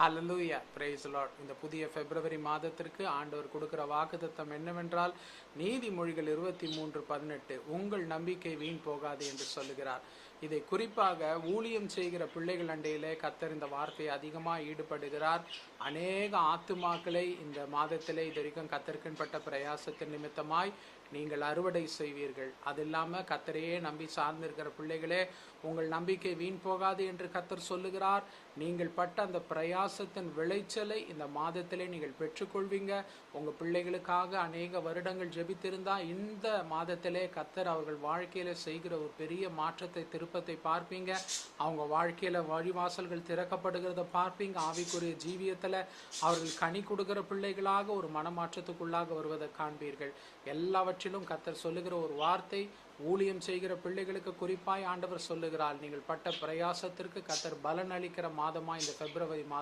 ஹல்லேலூயா, price Lord. இந்த புதிய பிப்ரவரி மாதத்திற்கு ஆண்டவர் கொடுக்கிற வாக்குத்தத்தம் என்னவென்றால், நீதிமொழிகள் 23:18 உங்கள் நம்பிக்கை வீண் போகாது என்று சொல்லுகிறார். இதை குறிப்பாக ஊழியம் செய்கிற பிள்ளைகள் அண்டையிலே கர்த்தர் இந்த வார்த்தையை அதிகமாக ஈடுபடுகிறார். அநேக ஆத்துமாக்களை இந்த மாதத்திலே இது வரைக்கும் கர்த்தருக்குன்பட்ட பிரயாசத்தின் நிமித்தமாய் நீங்கள் அறுவடை செய்வீர்கள். அது இல்லாமல் கர்த்தரையே நம்பி சார்ந்திருக்கிற பிள்ளைகளே, உங்கள் நம்பிக்கை வீண் போகாது என்று கர்த்தர் சொல்லுகிறார். நீங்கள் பட்ட அந்த பிரயாசத்தின் விளைச்சலை இந்த மாதத்திலே நீங்கள் பெற்றுக்கொள்வீங்க. உங்கள் பிள்ளைகளுக்காக அநேக வருடங்கள் ஜெபித்திருந்தா இந்த மாதத்திலே கர்த்தர் அவர்கள் வாழ்க்கையில செய்கிற ஒரு பெரிய மாற்றத்தை திருப்பத்தை பார்ப்பீங்க. அவங்க வாழ்க்கையில வழிவாசல்கள் திறக்கப்படுகிறத பார்ப்பீங்க. ஆவிக்குரிய ஜீவியத்துல அவர்கள் கனி கொடுக்கிற பிள்ளைகளாக ஒரு மனமாற்றத்துக்குள்ளாக வருவதை காண்பீர்கள். எல்லாவற்றிலும் கர்த்தர் சொல்லுகிற ஒரு வார்த்தை, ஊழியம் செய்கிற பிள்ளைகளுக்கு குறிப்பாய் ஆண்டவர் சொல்லுகிறார், நீங்கள் பட்ட பிரயாசத்திற்கு கர்த்தர் பலன் அளிக்கிற மாதமா இந்த பிப்ரவரி மாதம்